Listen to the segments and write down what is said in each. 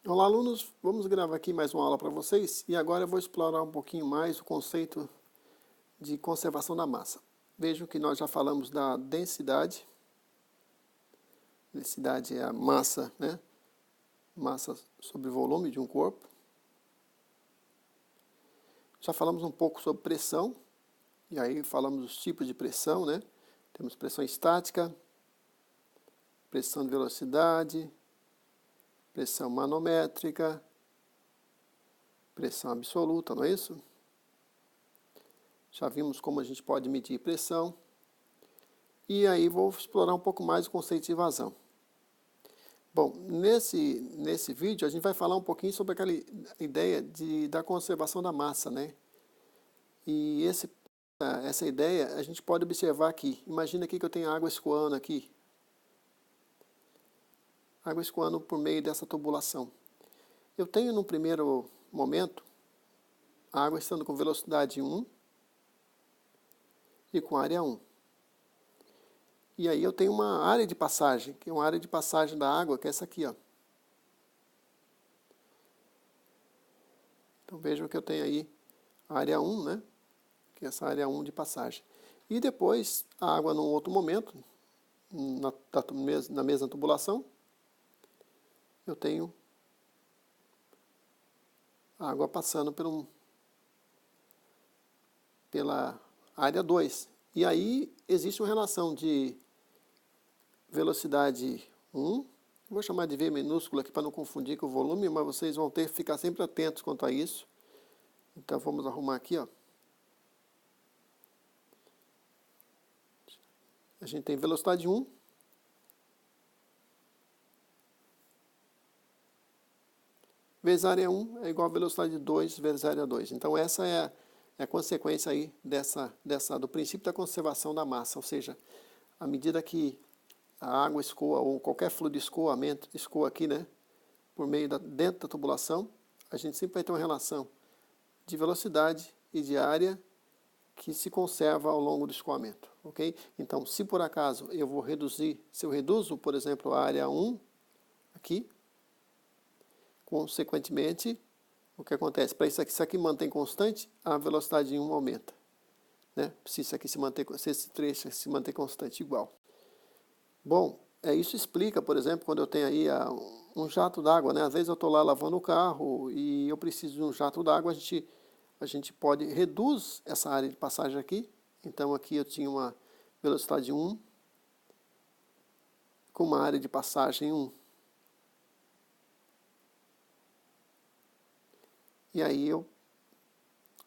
Olá, alunos! Vamos gravar aqui mais uma aula para vocês e agora eu vou explorar um pouquinho mais o conceito de conservação da massa. Vejam que nós já falamos da densidade. Densidade é a massa, né? Massa sobre volume de um corpo. Já falamos um pouco sobre pressão, e aí falamos dos tipos de pressão, né? Temos pressão estática, pressão de velocidade, pressão manométrica, pressão absoluta, não é isso? Já vimos como a gente pode medir pressão. E aí vou explorar um pouco mais o conceito de vazão. Bom, nesse vídeo a gente vai falar um pouquinho sobre aquela ideia da conservação da massa, né? E essa ideia a gente pode observar aqui. Imagina aqui que eu tenho água escoando aqui. Água escoando por meio dessa tubulação. Eu tenho no primeiro momento a água estando com velocidade 1 e com área 1. E aí eu tenho uma área de passagem, que é uma área de passagem da água, que é essa aqui, ó. Então vejam que eu tenho aí a área 1, né? Que é essa área 1 de passagem. E depois a água num outro momento, na mesma tubulação, eu tenho a água passando pela área 2. E aí existe uma relação de velocidade 1, vou chamar de V minúsculo aqui para não confundir com o volume, mas vocês vão ter que ficar sempre atentos quanto a isso. Então vamos arrumar aqui, ó. A gente tem velocidade 1 vezes área 1 é igual a velocidade 2 vezes área 2. Então essa é a consequência aí do princípio da conservação da massa, ou seja, à medida que a água escoa ou qualquer fluido de escoamento escoa aqui, né, dentro da tubulação, a gente sempre vai ter uma relação de velocidade e de área que se conserva ao longo do escoamento, ok? Então, se por acaso se eu reduzo, por exemplo, a área 1 aqui, consequentemente, o que acontece? Para isso aqui mantém constante, a velocidade em 1 aumenta, né? Se esse trecho se manter constante igual. Bom, isso explica, por exemplo, quando eu tenho aí um jato d'água, né? Às vezes eu estou lá lavando o carro e eu preciso de um jato d'água, a gente reduz essa área de passagem aqui. Então aqui eu tinha uma velocidade 1 com uma área de passagem 1. E aí eu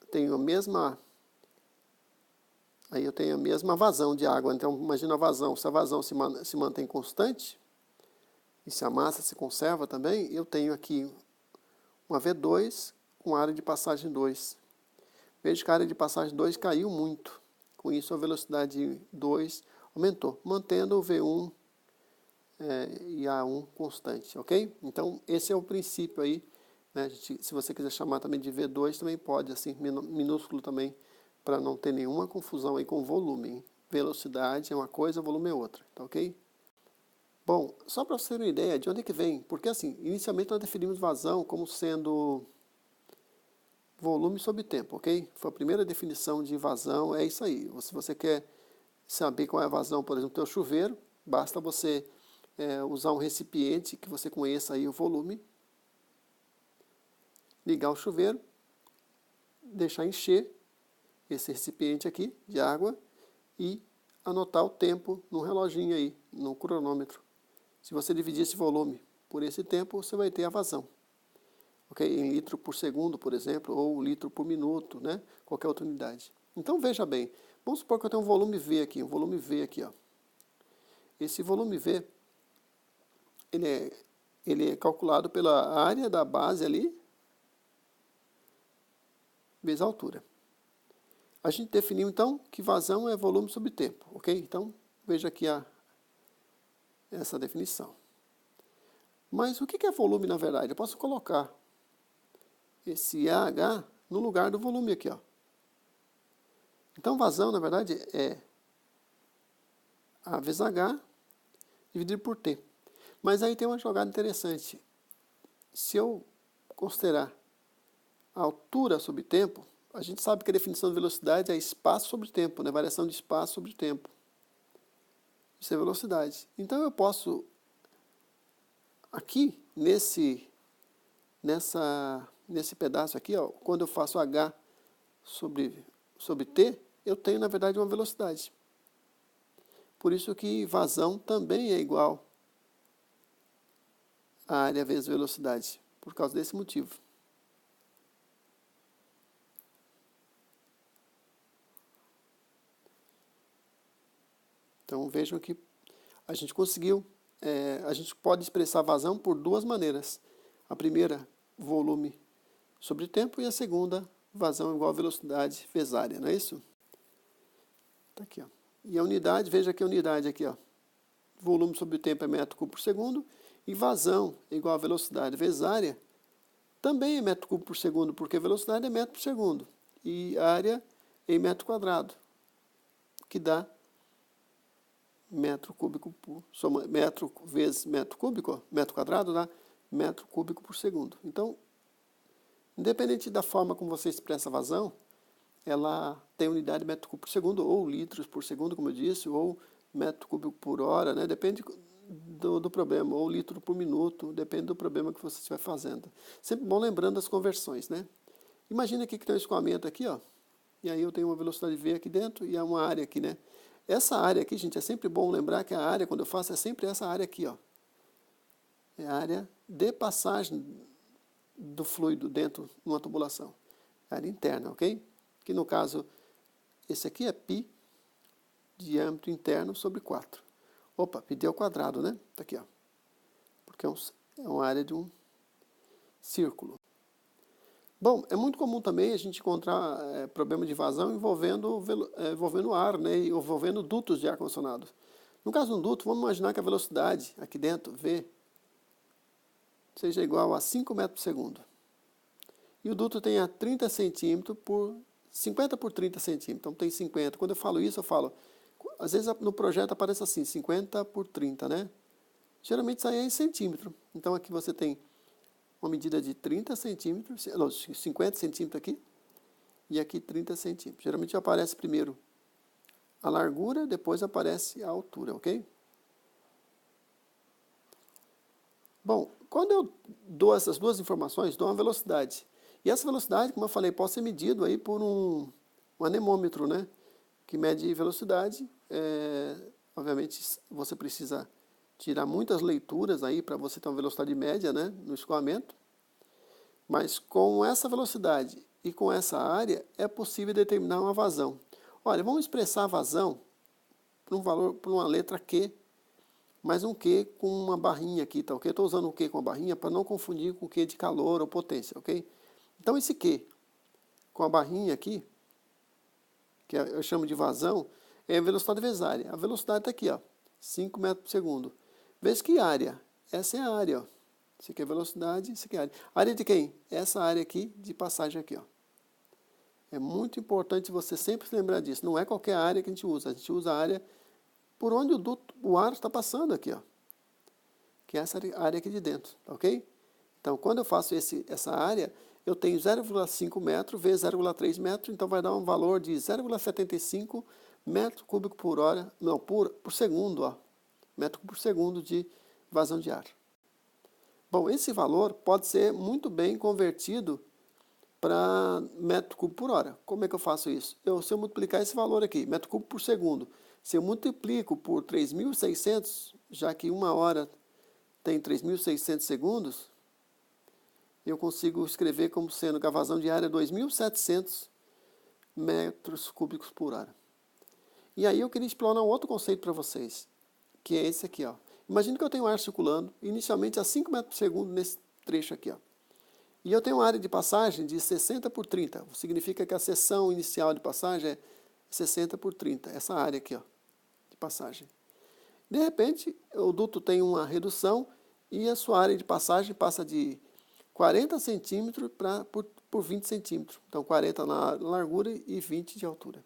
tenho a mesma vazão de água. Então imagina a vazão, se a vazão se mantém constante e se a massa se conserva também, eu tenho aqui uma V2 com área de passagem 2. Veja que a área de passagem 2 caiu muito. Com isso a velocidade 2 aumentou, mantendo o V1 e A1 constante, ok? Então esse é o princípio aí, né? Se você quiser chamar também de V2, também pode, assim, minúsculo também, para não ter nenhuma confusão aí com volume, hein? Velocidade é uma coisa, volume é outra, tá ok? Bom, só para você ter uma ideia de onde é que vem, porque assim, inicialmente nós definimos vazão como sendo volume sobre tempo, ok? Foi a primeira definição de vazão, é isso aí. Se você quer saber qual é a vazão, por exemplo, do teu chuveiro, basta você usar um recipiente que você conheça aí o volume, ligar o chuveiro, deixar encher esse recipiente aqui de água e anotar o tempo no reloginho aí, no cronômetro. Se você dividir esse volume por esse tempo, você vai ter a vazão. Okay? Em litro por segundo, por exemplo, ou litro por minuto, né? Qualquer outra unidade. Então veja bem, vamos supor que eu tenho um volume V aqui, ó. Esse volume V, ele é calculado pela área da base ali, vezes a altura. A gente definiu então que vazão é volume sobre tempo, ok? Então veja aqui essa definição. Mas o que é volume na verdade? Eu posso colocar esse AH no lugar do volume aqui, ó. Então vazão na verdade é A vezes H dividido por T. Mas aí tem uma jogada interessante. se eu considerar a altura sobre tempo, a gente sabe que a definição de velocidade é espaço sobre tempo, né? Variação de espaço sobre tempo. Isso é velocidade. Então eu posso, aqui, nesse pedaço aqui, ó, quando eu faço H sobre T, eu tenho, na verdade, uma velocidade. Por isso que vazão também é igual a área vezes velocidade, por causa desse motivo. Então vejam que a gente conseguiu, a gente pode expressar vazão por duas maneiras. A primeira, volume sobre tempo, e a segunda, vazão igual a velocidade vezes área, não é isso? Está aqui, ó. E a unidade, veja que a unidade aqui, ó, volume sobre tempo é metro cúbico por segundo, e vazão igual a velocidade vezes área, também é metro cúbico por segundo, porque a velocidade é metro por segundo, e área em metro quadrado, que dá metro cúbico por, metro vezes metro cúbico, metro quadrado dá metro cúbico por segundo. Então, independente da forma como você expressa a vazão, ela tem unidade de metro cúbico por segundo, ou litros por segundo, como eu disse, ou metro cúbico por hora, né? Depende do problema, ou litro por minuto, depende do problema que você estiver fazendo. Sempre bom lembrando as conversões, né? Imagina aqui que tem um escoamento aqui, ó, e aí eu tenho uma velocidade V aqui dentro e há uma área aqui, né? Essa área aqui, gente, é sempre bom lembrar que a área, quando eu faço, é sempre essa área aqui, ó. É a área de passagem do fluido dentro de uma tubulação. Área interna, ok? Que no caso, esse aqui é π, diâmetro interno sobre 4. Opa, πd ao quadrado, né? Tá aqui, ó. Porque é uma área de um círculo. Bom, é muito comum também a gente encontrar problema de vazão envolvendo ar, né? E envolvendo dutos de ar-condicionado. No caso de um duto, vamos imaginar que a velocidade aqui dentro, V, seja igual a 5 metros por segundo. E o duto tenha 30 centímetros por 50 por 30 centímetros. Então tem 50. Quando eu falo isso, eu falo... Às vezes no projeto aparece assim, 50 por 30, né? Geralmente isso aí é em centímetro. Então aqui você tem uma medida de 30 centímetros, não, 50 centímetros aqui, e aqui 30 centímetros. Geralmente aparece primeiro a largura, depois aparece a altura, ok? Bom, quando eu dou essas duas informações, dou uma velocidade. E essa velocidade, como eu falei, pode ser medido aí por um anemômetro, né? Que mede velocidade. Obviamente, você precisa tirar muitas leituras aí para você ter uma velocidade média, né, no escoamento. Mas com essa velocidade e com essa área, é possível determinar uma vazão. Olha, vamos expressar a vazão por um valor, por uma letra Q, mais um Q com uma barrinha aqui, tá ok? Estou usando o Q com a barrinha para não confundir com o Q de calor ou potência, ok? Então esse Q com a barrinha aqui, que eu chamo de vazão, é a velocidade vezes área. A velocidade está aqui, ó, 5 metros por segundo. Vezes que área? Essa é a área, ó. Isso aqui é velocidade, isso aqui é área. Área de quem? Essa área aqui de passagem aqui, ó. É muito importante você sempre se lembrar disso. Não é qualquer área que a gente gente usa a área por onde o ar está passando aqui, ó. Que é essa área aqui de dentro, tá ok? Então, quando eu faço essa área, eu tenho 0,5 metro vezes 0,3 metro, então vai dar um valor de 0,75 metro cúbico por hora, não, por segundo, ó. Metro cúbico por segundo de vazão de ar. Bom, esse valor pode ser muito bem convertido para metro cúbico por hora. Como é que eu faço isso? Se eu multiplicar esse valor aqui, metro cúbico por segundo, se eu multiplico por 3.600, já que uma hora tem 3.600 segundos, eu consigo escrever como sendo que a vazão diária é 2.700 metros cúbicos por hora. E aí eu queria explorar um outro conceito para vocês, que é esse aqui, ó. Imagina que eu tenho ar circulando, inicialmente a 5 metros por segundo nesse trecho aqui, ó. E eu tenho uma área de passagem de 60 por 30. Significa que a seção inicial de passagem é 60 por 30. Essa área aqui, ó, de passagem. De repente, o duto tem uma redução e a sua área de passagem passa de 40 centímetros por 20 centímetros. Então, 40 na largura e 20 de altura.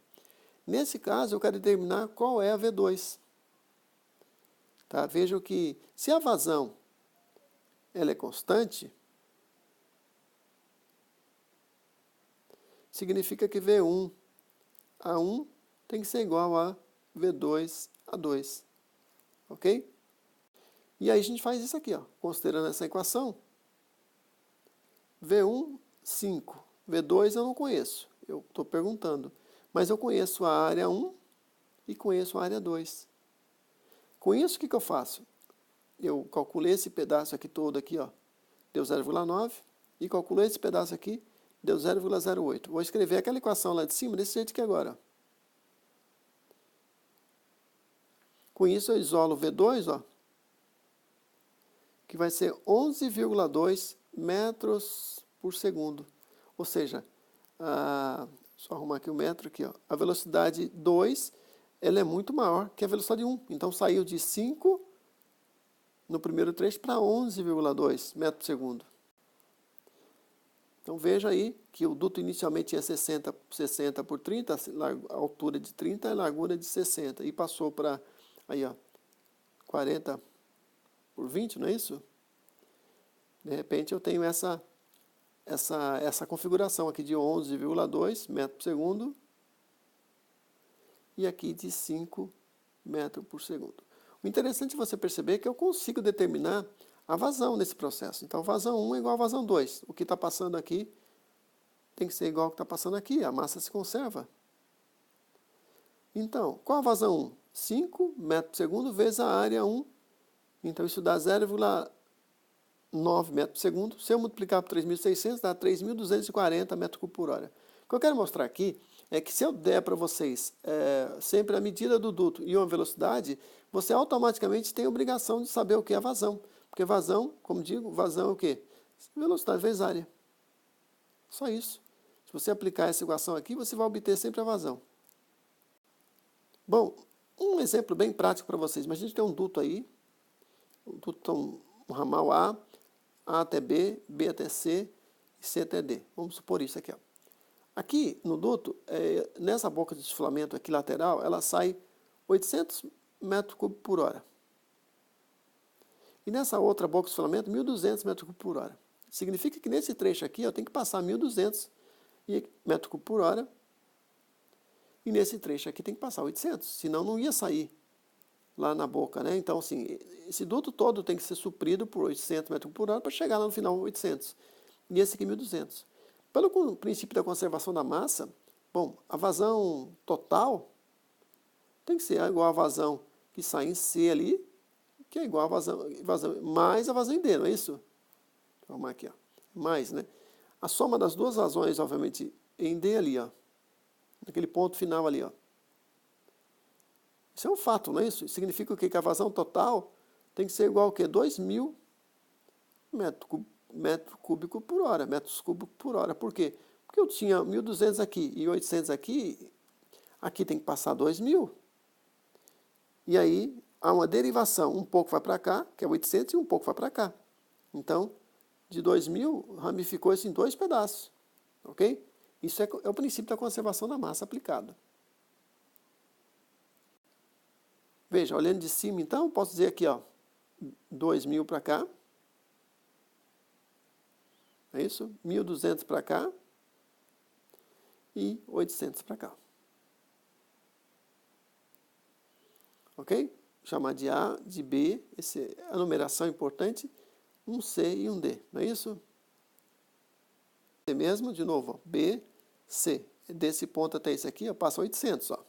Nesse caso, eu quero determinar qual é a V2. Tá? Vejam que se a vazão ela é constante, significa que V1A1 tem que ser igual a V2A2, ok? E aí a gente faz isso aqui, ó, considerando essa equação, V1, 5, V2 eu não conheço, eu estou perguntando, mas eu conheço a área 1 e conheço a área 2. Com isso, o que eu faço? Eu calculei esse pedaço aqui todo, aqui, ó, deu 0,9, e calculei esse pedaço aqui, deu 0,08. Vou escrever aquela equação lá de cima desse jeito aqui agora. Com isso, eu isolo V2, ó, que vai ser 11,2 metros por segundo. Ou seja, só arrumar aqui o metro, aqui, ó, a velocidade 2, ela é muito maior que a velocidade 1. Então, saiu de 5 no primeiro trecho para 11,2 metros por segundo. Então, veja aí que o duto inicialmente tinha 60 por 30, a altura de 30 e a largura de 60. E passou para, aí, ó, 40 por 20, não é isso? De repente, eu tenho essa configuração aqui de 11,2 metros por segundo e aqui de 5 metros por segundo. O interessante é você perceber que eu consigo determinar a vazão nesse processo. Então, vazão 1 é igual a vazão 2. O que está passando aqui tem que ser igual ao que está passando aqui. A massa se conserva. Então, qual a vazão 1? 5 metros por segundo vezes a área 1. Então, isso dá 0,9 metros por segundo. Se eu multiplicar por 3.600, dá 3.240 metros cúbicos por hora. O que eu quero mostrar aqui é que se eu der para vocês sempre a medida do duto e uma velocidade, você automaticamente tem a obrigação de saber o que é vazão. Porque vazão, como digo, vazão é o quê? Velocidade vezes área. Só isso. Se você aplicar essa equação aqui, você vai obter sempre a vazão. Bom, um exemplo bem prático para vocês. Imagina que a gente tem um duto aí, um ramal A até B, B até C e C até D. Vamos supor isso aqui, ó. Aqui no duto, nessa boca de desfilamento aqui lateral, ela sai 800 metros cúbicos por hora. E nessa outra boca de desfilamento, 1.200 metros cúbicos por hora. Significa que nesse trecho aqui eu tenho que passar 1.200 metros cúbicos por hora. E nesse trecho aqui tem que passar 800, senão não ia sair lá na boca, né? Então, assim, esse duto todo tem que ser suprido por 800 metros por hora para chegar lá no final 800. E esse aqui 1.200. Pelo princípio da conservação da massa, bom, a vazão total tem que ser igual à vazão que sai em C ali, que é igual a vazão mais a vazão em D, não é isso? Vou arrumar aqui, ó. Mais, né? A soma das duas vazões, obviamente, em D ali, ó. Naquele ponto final ali, ó. Isso é um fato, não é isso? Significa o quê? Que a vazão total tem que ser igual ao quê? 2.000 metros cúbicos por hora. Metros cúbicos por hora. Por quê? Porque eu tinha 1.200 aqui e 800 aqui. Aqui tem que passar 2.000. E aí há uma derivação. Um pouco vai para cá, que é 800, e um pouco vai para cá. Então, de 2.000, ramificou isso em dois pedaços. Ok? Isso é o princípio da conservação da massa aplicado. Veja, olhando de cima, então, posso dizer aqui, ó, 2.000 para cá. É isso? 1.200 para cá. E 800 para cá. Ok? Chamar de A, de B, a numeração é importante, um C e um D, não é isso? C mesmo, de novo, ó, B, C. Desse ponto até esse aqui, eu passo 800, ó.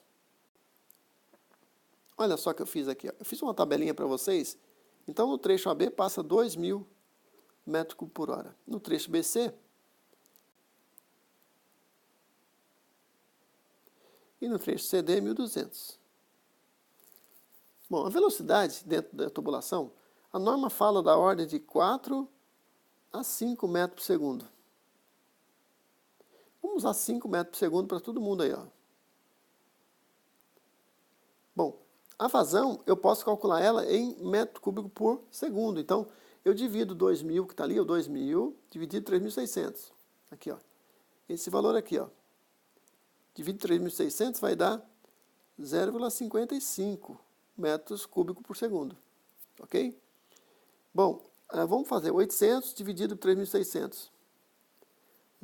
Olha só o que eu fiz aqui, ó. Eu fiz uma tabelinha para vocês. Então, no trecho AB passa 2.000 metros cúbicos por hora. No trecho BC, e no trecho CD, 1.200. Bom, a velocidade dentro da tubulação, a norma fala da ordem de 4 a 5 metros por segundo. Vamos usar 5 metros por segundo para todo mundo aí, ó. Bom, a vazão, eu posso calcular ela em metro cúbico por segundo. Então, eu divido 2.000, que está ali, o 2.000, dividido 3.600. Aqui, ó. Esse valor aqui, ó. Dividido 3.600 vai dar 0,55 metros cúbicos por segundo. Ok? Bom, vamos fazer 800 dividido por 3.600.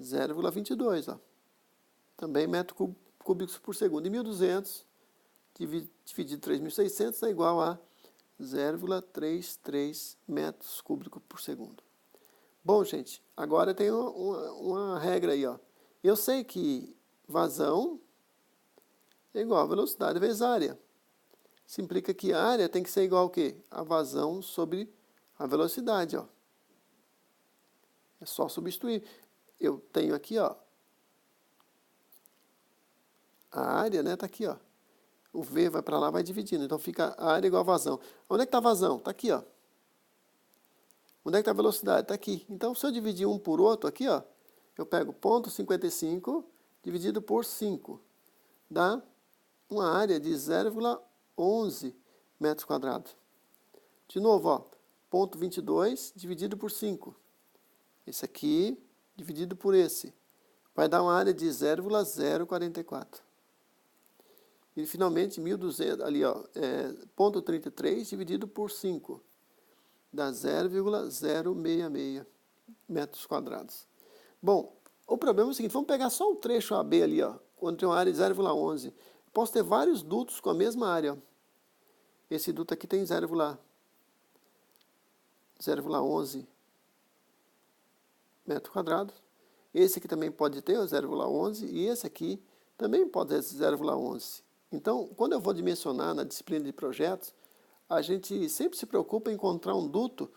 0,22, ó. também metros cúbicos por segundo. E 1.200 dividido 3.600 é igual a 0,33 metros cúbicos por segundo. Bom, gente, agora tem uma regra aí, ó. Eu sei que vazão é igual a velocidade vezes área. Isso implica que a área tem que ser igual ao quê? A vazão sobre a velocidade, ó. É só substituir. Eu tenho aqui, ó, a área, né, tá aqui, ó. O V vai para lá, vai dividindo. Então fica a área igual a vazão. Onde é que está a vazão? Está aqui, ó. Onde é que está a velocidade? Está aqui. Então, se eu dividir um por outro aqui, ó, eu pego 0,55 dividido por 5. Dá uma área de 0,11 metros quadrados. De novo, ó, 0,22 dividido por 5. Esse aqui dividido por esse. Vai dar uma área de 0,044. E finalmente 1.200, ali ó, 0,33 dividido por 5. Dá 0,066 metros quadrados. Bom, o problema é o seguinte, vamos pegar só o trecho AB ali, ó, onde tem uma área de 0,11. Posso ter vários dutos com a mesma área. Ó. Esse duto aqui tem 0,11 metros quadrados. Esse aqui também pode ter 0,11 e esse aqui também pode ter 0,11. Então, quando eu vou dimensionar na disciplina de projetos, a gente sempre se preocupa em encontrar um duto,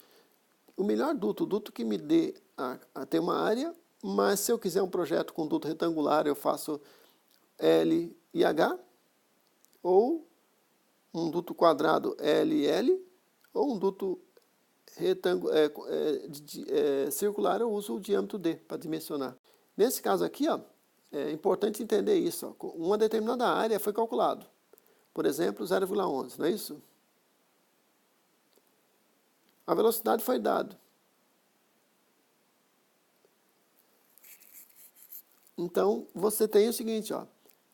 o melhor duto, o duto que me dê a ter uma área, mas se eu quiser um projeto com duto retangular, eu faço L e H, ou um duto quadrado L e L, ou um duto circular, eu uso o diâmetro D para dimensionar. Nesse caso aqui, ó, é importante entender isso. Ó, uma determinada área foi calculado. Por exemplo, 0,11, não é isso? A velocidade foi dada. Então, você tem o seguinte, ó,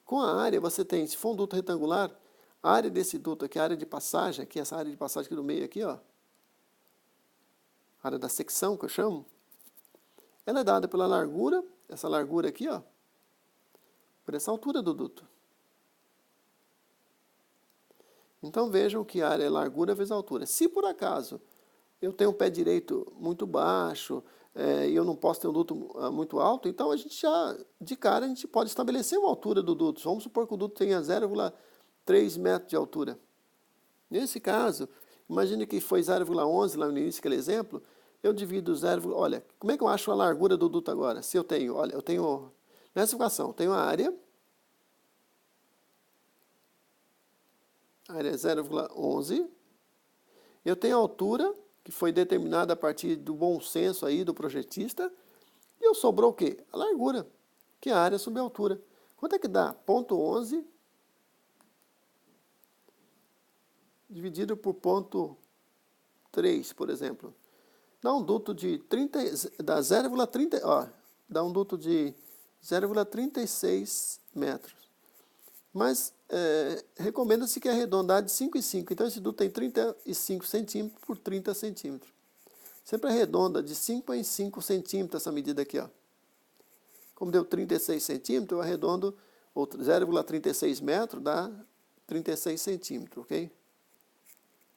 com a área você tem, se for um duto retangular, a área desse duto aqui, a área de passagem, aqui, essa área de passagem aqui do meio aqui, ó, a área da secção que eu chamo, ela é dada pela largura, essa largura aqui, ó, por essa altura do duto. Então vejam que a área é largura vezes altura. Se por acaso eu tenho um pé direito muito baixo e eu não posso ter um duto muito alto, então a gente já, de cara, a gente pode estabelecer uma altura do duto. Vamos supor que o duto tenha 0,3 metros de altura. Nesse caso, imagine que foi 0,11 lá no início, aquele exemplo, eu divido 0, olha, como é que eu acho a largura do duto agora? Se eu tenho, olha, eu tenho, nessa equação, eu tenho a área é 0,11, eu tenho a altura, que foi determinada a partir do bom senso aí do projetista, e eu sobrou o quê? A largura, que é a área sobre a altura. Quanto é que dá? 0,11 dividido por 0,3, por exemplo. Dá um duto de 30, dá 0,30, ó, dá um duto de 0,36 metros. Mas recomenda-se que arredondar de 5 em 5. Então esse duto tem 35 centímetros por 30 centímetros. Sempre arredonda de 5 em 5 centímetros essa medida aqui, ó. Como deu 36 centímetros, eu arredondo 0,36 metros dá 36 centímetros, ok?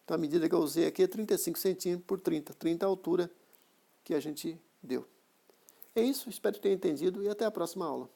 Então a medida que eu usei aqui é 35 centímetros por 30. 30 é a altura que a gente deu. É isso, espero que tenha entendido e até a próxima aula.